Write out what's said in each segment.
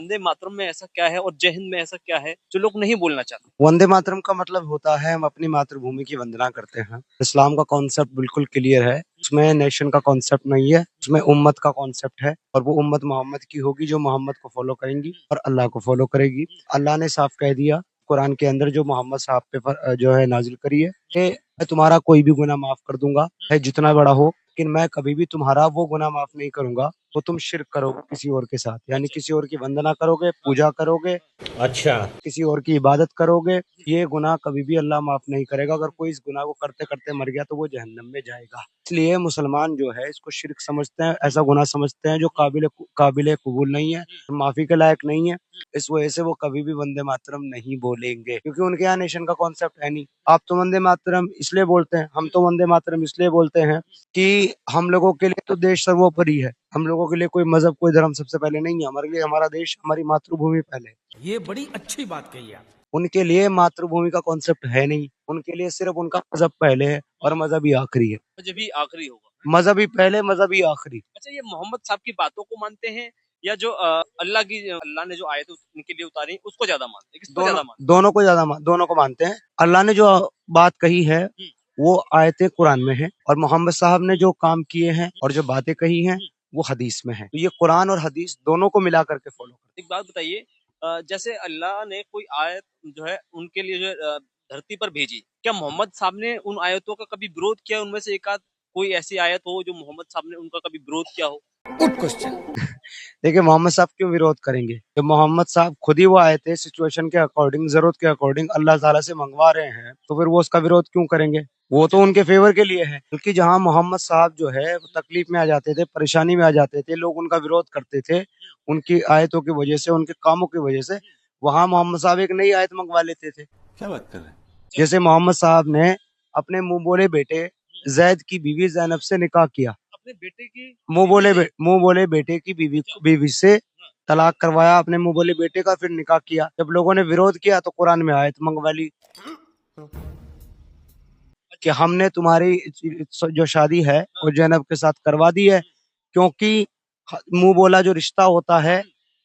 वंदे मातरम में ऐसा क्या है और जय हिंद में ऐसा क्या है जो लोग नहीं बोलना चाहते? वंदे मातरम का मतलब होता है हम अपनी मातृभूमि की वंदना करते हैं। इस्लाम का कॉन्सेप्ट बिल्कुल क्लियर है, उसमें नेशन का कॉन्सेप्ट नहीं है, उसमें उम्मत का कॉन्सेप्ट है और वो उम्मत मोहम्मद की होगी जो मोहम्मद को फॉलो करेंगी और अल्लाह को फॉलो करेगी। अल्लाह ने साफ कह दिया कुरान के अंदर जो मोहम्मद साहब पे जो है नाजिल करी है कि मैं तुम्हारा कोई भी गुनाह माफ कर दूंगा, है जितना बड़ा हो, लेकिन मैं कभी भी तुम्हारा वो गुनाह माफ नहीं करूंगा तो तुम शिर्क करोगे किसी और के साथ, यानी किसी और की वंदना करोगे, पूजा करोगे, अच्छा, किसी और की इबादत करोगे, ये गुनाह कभी भी अल्लाह माफ नहीं करेगा। अगर कोई इस गुनाह को करते करते मर गया तो वो जहन्नम में जाएगा। इसलिए मुसलमान जो है इसको शिर्क समझते हैं, ऐसा गुनाह समझते हैं जो काबिल कबूल नहीं है, माफी के लायक नहीं है। इस वजह से वो कभी भी वंदे मातरम नहीं बोलेंगे, क्योंकि उनके यहाँ नेशन का कॉन्सेप्ट है नहीं। आप तो वंदे मातरम इसलिए बोलते हैं, हम तो वंदे मातरम इसलिए बोलते हैं कि हम लोगों के लिए तो देश सर्वोपरि है। हम लोगों के लिए कोई मजहब कोई धर्म सबसे पहले नहीं है, हमारे लिए हमारा देश हमारी मातृभूमि पहले है। ये बड़ी अच्छी बात कही आप। उनके लिए मातृभूमि का कॉन्सेप्ट है नहीं, उनके लिए सिर्फ उनका मजहब पहले है और मजहब ही आखिरी है। जब भी आखिरी होगा, मजहब ही पहले, मजहब ही आखिरी। अच्छा, ये मोहम्मद साहब की बातों को मानते हैं या जो अल्लाह ने जो आयत उनके लिए उतारी उसको ज्यादा मानते हैं? किसको ज्यादा मानते दोनों को मानते हैं। अल्लाह ने जो बात कही है वो आयत कुरान में है और मोहम्मद साहब ने जो काम किए हैं और जो बातें कही हैं वो हदीस में है। तो ये कुरान और हदीस दोनों को मिला करके फॉलो करते हैं? एक बात बताइए, जैसे अल्लाह ने कोई आयत जो है उनके लिए जो है धरती पर भेजी, क्या मोहम्मद साहब ने उन आयतों का कभी विरोध किया? उनमें से एक आध कोई ऐसी आयत हो जो मोहम्मद साहब ने उनका कभी विरोध किया हो? Good question. देखिए मोहम्मद साहब क्यों विरोध करेंगे? तो मोहम्मद साहब खुद ही वो आए थे सिचुएशन के अकॉर्डिंग, जरूरत के अकॉर्डिंग अल्लाह ताला से मंगवा रहे हैं, तो फिर वो उसका विरोध क्यों करेंगे? वो तो उनके फेवर के लिए है। क्योंकि जहाँ मोहम्मद साहब जो है वो तकलीफ में आ जाते थे, परेशानी में आ जाते थे, लोग उनका विरोध करते थे उनकी आयतों की वजह से, उनके कामों की वजह से, वहां मोहम्मद साहब एक नई आयत मंगवा लेते थे। क्या बात कर रहे हैं? जैसे मोहम्मद साहब ने अपने मुंह बोले बेटे जैद की बीवी ज़ैनब से निकाह किया, अपने बेटे की मुंह बोले बेटे की बीवी से तलाक करवाया, अपने मुंह बोले बेटे का फिर निकाह किया। जब लोगों ने विरोध किया तो कुरान में आयत मंगवा ली कि हमने तुम्हारी जो शादी है वो जैनब के साथ करवा दी है, क्योंकि मुंह बोला जो रिश्ता होता है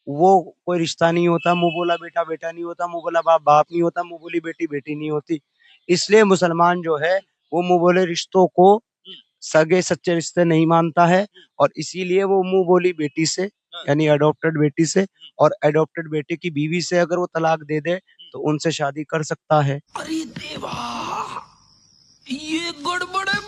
वो कोई रिश्ता नहीं होता। मुंह बोला बेटा बेटा नहीं होता, मुंह बोला बाप बाप नहीं होता, मुंह बोली बेटी बेटी नहीं होती। इसलिए मुसलमान जो है वो मुंह बोले रिश्तों को सगे सच्चे रिश्ते नहीं मानता है और इसीलिए वो मुंह बोली बेटी से यानी अडॉप्टेड बेटी से और अडॉप्टेड बेटे की बीवी से अगर वो तलाक दे दे तो उनसे शादी कर सकता है। अरे देवा, ये गड़बड़ है।